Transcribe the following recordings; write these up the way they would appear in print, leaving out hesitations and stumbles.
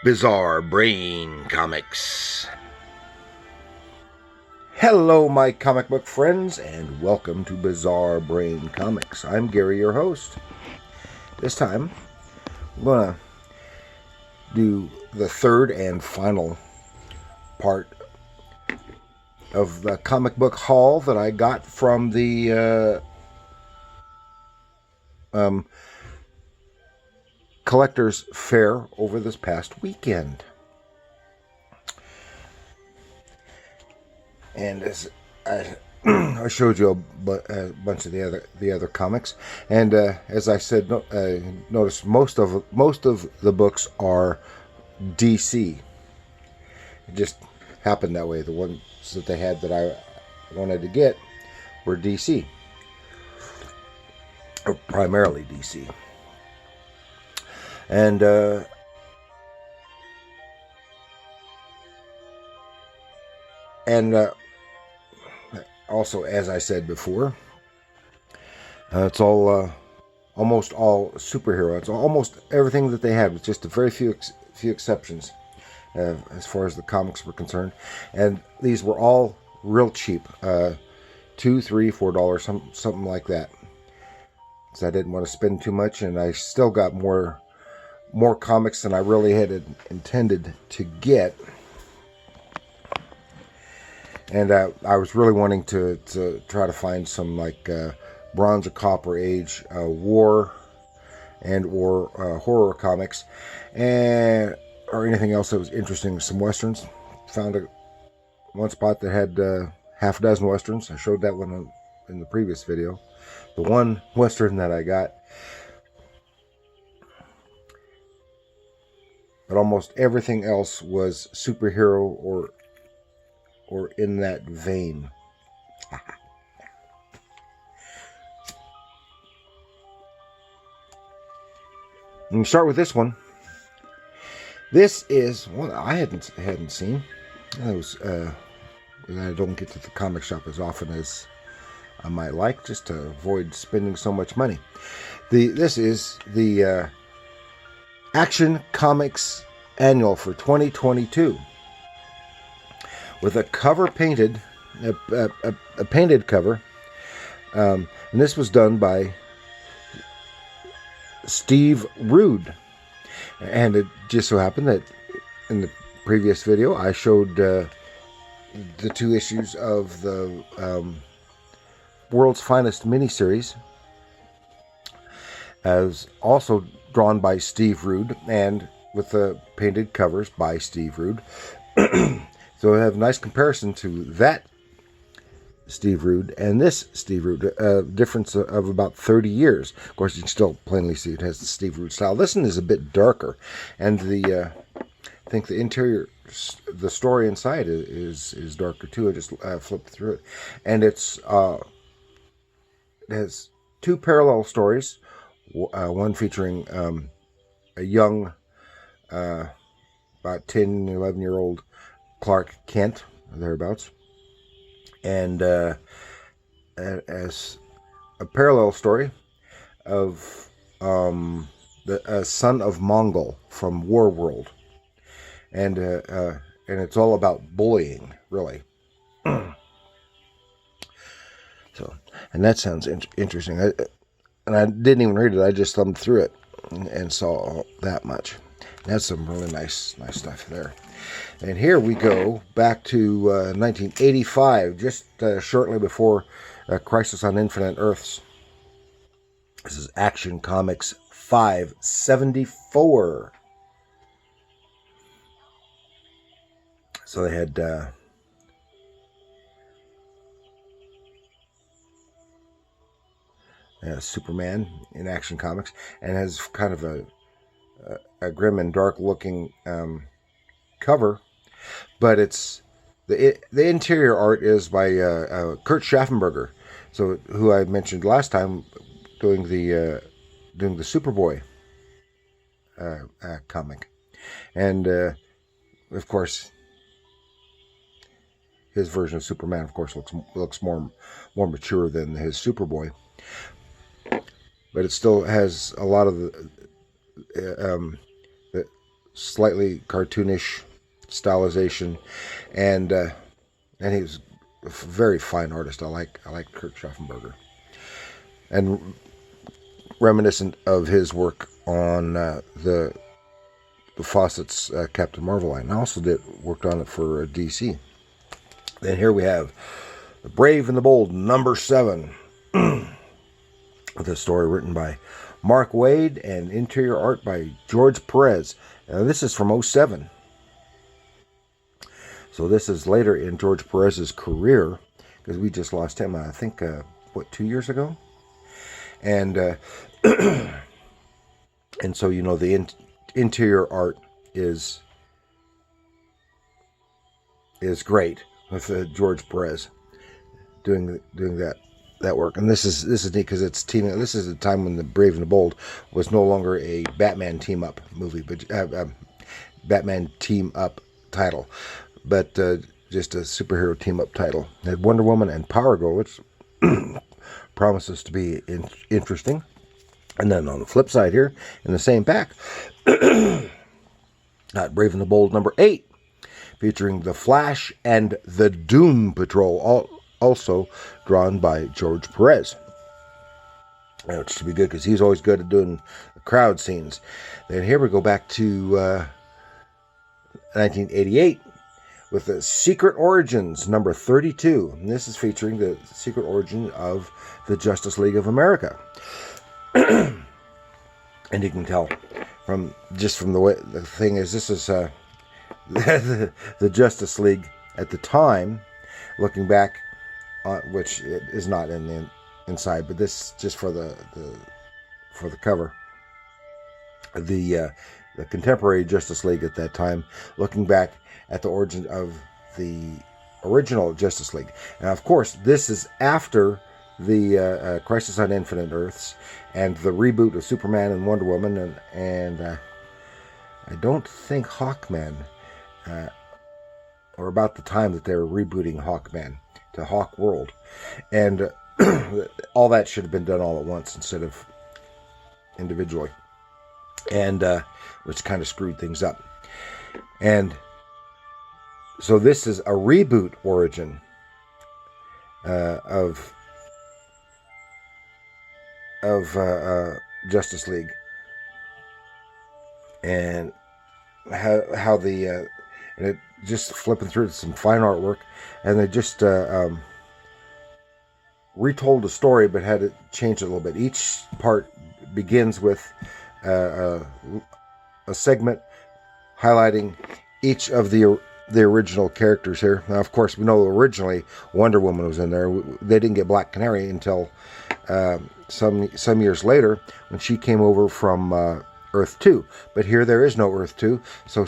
Bizarre Brain Comics. Hello, my comic book friends, and welcome to Bizarre Brain Comics. I'm Gary, your host. This time, I'm going to do the third and final part of the comic book haul that I got from the Collectors Fair over this past weekend. And as I showed you a bunch of the other comics, and as I said, notice most of the books are DC. It just happened that way. The ones that they had that I wanted to get were DC, or primarily DC. And also, as I said before, it's all almost all superhero. It's almost everything that they had, with just a very few exceptions as far as the comics were concerned. And these were all real cheap, $2, $3, $4, something like that. So I didn't want to spend too much, and I still got more comics than I really had intended to get. And I was really wanting to try to find some like Bronze or Copper Age war and or horror comics, or anything else that was interesting. Some westerns. Found one spot that had half a dozen westerns. I showed that one in the previous video. The one western that I got. But almost everything else was superhero or in that vein. And we start with this one. This is one I hadn't seen. I don't get to the comic shop as often as I might like, just to avoid spending so much money. This is the Action Comics Annual for 2022, with a cover painted, a painted cover, and this was done by Steve Rude. And it just so happened that in the previous video I showed the 2 issues of the World's Finest miniseries, as also drawn by Steve Rude, and with the painted covers by Steve Rude. So we have a nice comparison to that Steve Rude and this Steve Rude, difference of about 30 years. Of course, you can still plainly see it has the Steve Rude style. This one is a bit darker, and I think the interior, the story inside is darker too. I just flipped through it, and it has 2 parallel stories. One featuring a young, about 10, 11-year-old Clark Kent, thereabouts, and as a parallel story of the son of Mongol from Warworld, and it's all about bullying, really. So, and that sounds interesting. And I didn't even read it. I just thumbed through it and saw that much. That's some really nice stuff there. And here we go back to 1985, just shortly before Crisis on Infinite Earths. This is Action Comics 574. So they had Superman in Action Comics, and has kind of a grim and dark looking cover, but it's the interior art is by Kurt Schaffenberger, so who I mentioned last time, doing the Superboy comic, and of course his version of Superman, of course, looks more mature than his Superboy. But it still has a lot of the slightly cartoonish stylization, and he was a very fine artist. I like Kurt Schaffenberger, and reminiscent of his work on the Fawcett's Captain Marvel line. I also worked on it for DC. Then here we have The Brave and the Bold, number 7. With a story written by Mark Waid and interior art by George Perez. This is from 07. So this is later in George Perez's career, because we just lost him, I think, 2 years ago? And and so, the interior art is great with George Perez doing that work. And this is neat because it's teaming. This is a time when The Brave and the Bold was no longer a Batman team up movie, but Batman team up title, but just a superhero team up title. It had Wonder Woman and Power Girl, which promises to be interesting. And then on the flip side here, in the same pack, Brave and the Bold number 8, featuring The Flash and the Doom Patrol, also drawn by George Perez. Which should be good because he's always good at doing crowd scenes. Then here we go back to 1988 with The Secret Origins number 32. And this is featuring the secret origin of the Justice League of America. And you can tell from the way the thing is, this is the Justice League at the time, looking back, which it is not in the inside, but this just for the cover. The contemporary Justice League at that time, looking back at the origin of the original Justice League. Now, of course, this is after the Crisis on Infinite Earths and the reboot of Superman and Wonder Woman, and I don't think Hawkman, or about the time that they were rebooting Hawkman to Hawk World, and all that should have been done all at once instead of individually, and which kind of screwed things up. And so this is a reboot origin of Justice League, and how the and it just flipping through some fine artwork, and they just retold the story but had it changed a little bit. Each part begins with a segment highlighting each of the original characters here. Now, of course, we know originally Wonder Woman was in there. They didn't get Black Canary until some years later when she came over from Earth 2. But here there is no Earth 2. So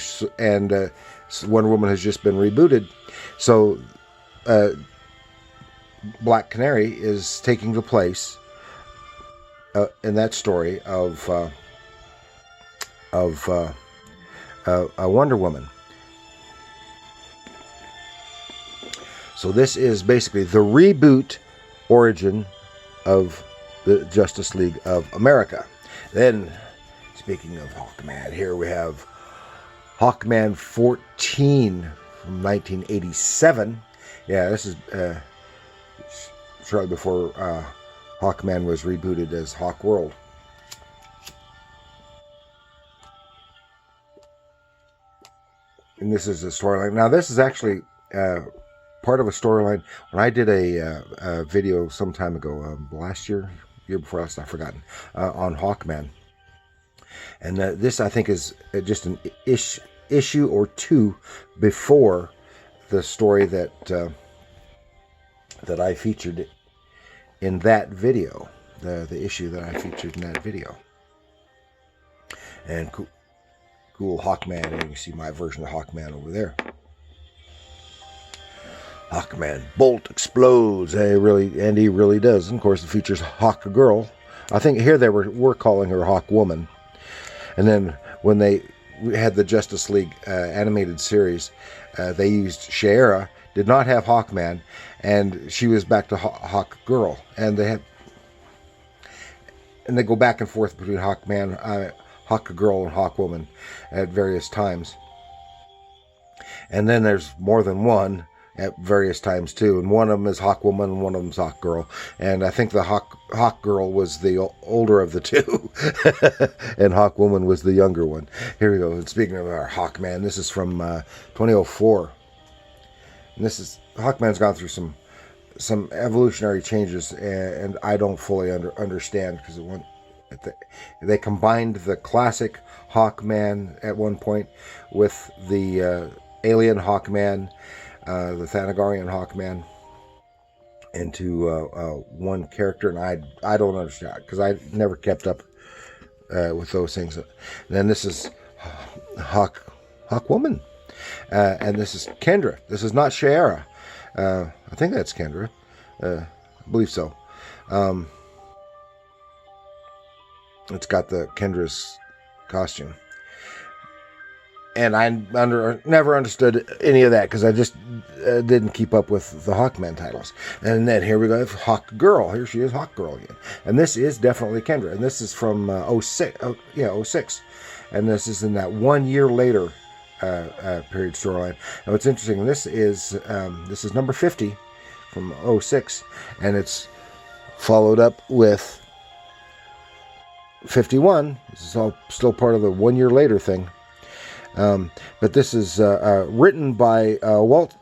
Wonder Woman has just been rebooted. So Black Canary is taking the place in that story of Wonder Woman. So this is basically the reboot origin of the Justice League of America. Then, speaking of Hawkman, here we have Hawkman 14 from 1987. Yeah, this is shortly before Hawkman was rebooted as Hawk World. And this is a storyline. Now, this is actually part of a storyline. When I did a video some time ago, last year before last, I've forgotten, on Hawkman. And this, I think, is just an issue or two before the story that I featured in that video, the issue that I featured in that video. And cool Hawkman, and you can see my version of Hawkman over there. Hawkman, bolt explodes. He really does. And of course, it features Hawk Girl. I think here they were calling her Hawk Woman. And then when they had the Justice League animated series, they used Shiera, did not have Hawkman, and she was back to Hawk Girl. And they go back and forth between Hawkman, Hawk Girl and Hawk Woman at various times. And then there's more than one at various times too, and one of them is Hawk Woman and one of them's Hawk Girl, and I think the Hawk Girl was the older of the two and Hawk Woman was the younger one. Here we go. And speaking of our Hawkman, this is from 2004, and this is Hawkman's gone through some evolutionary changes, and I don't fully understand, because they combined the classic Hawkman at one point with the alien Hawkman, the Thanagarian Hawkman, into one character, and I don't understand, because I never kept up with those things. And then this is Hawk Woman, and this is Kendra. This is not Shiera. I think that's Kendra. I believe so. It's got the Kendra's costume. And I never understood any of that, because I just didn't keep up with the Hawkman titles. And then here we go, Hawk Girl. Here she is, Hawk Girl again. And this is definitely Kendra. And this is from 06. And this is in that 1 year later period storyline. And what's interesting, this is number 50 from 06. And it's followed up with 51. This is all still part of the 1 year later thing. But this is written by Walt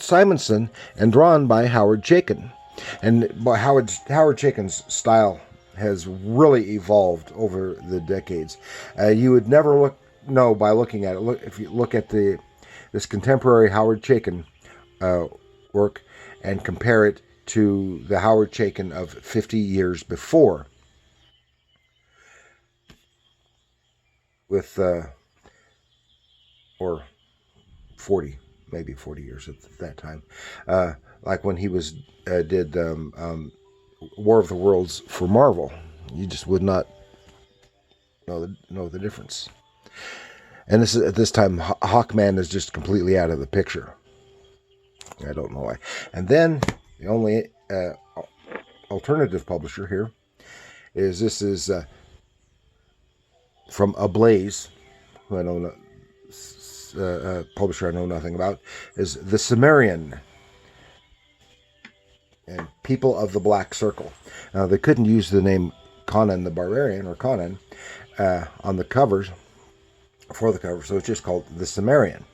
Simonson and drawn by Howard Chaykin. And Howard Chaykin's style has really evolved over the decades. You would never know by looking at it. If you look at this contemporary Howard Chaykin work and compare it to the Howard Chaykin of 50 years before, with or 40, maybe 40 years at that time, like when he did War of the Worlds for Marvel, you just would not know the difference. And at this time, Hawkman is just completely out of the picture. I don't know why. And then the only alternative publisher here is from Ablaze, who I know publisher I know nothing about, is the Cimmerian and People of the Black Circle. Now, they couldn't use the name Conan the Barbarian or Conan on the covers, for the cover, so it's just called the Cimmerian.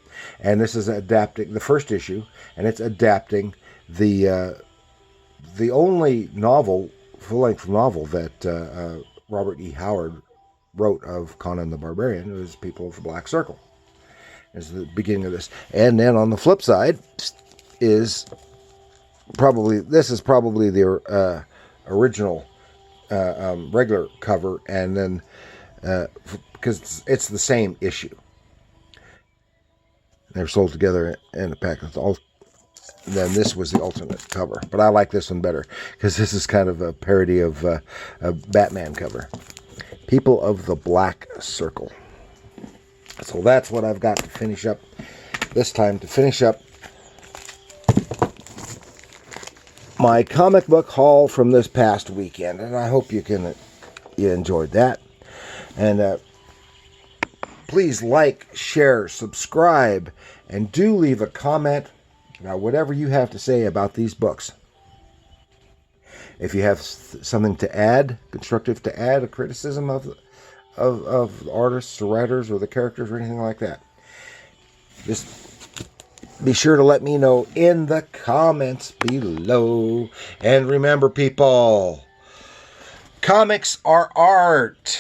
And this is adapting the first issue, and it's adapting the only full-length novel that Robert E. Howard wrote of Conan the Barbarian. It was People of the Black Circle. Is the beginning of this. And then on the flip side is probably the original regular cover, and then because it's the same issue. They're sold together in a pack. Then this was the alternate cover, but I like this one better because this is kind of a parody of a Batman cover. People of the Black Circle. So that's what I've got to finish up this time, to finish up my comic book haul from this past weekend, and I hope you enjoyed that. And please like, share, subscribe, and do leave a comment about whatever you have to say about these books. If you have something to add, constructive to add, a criticism of the artists or writers or the characters or anything like that, just be sure to let me know in the comments below. And remember, people, comics are art.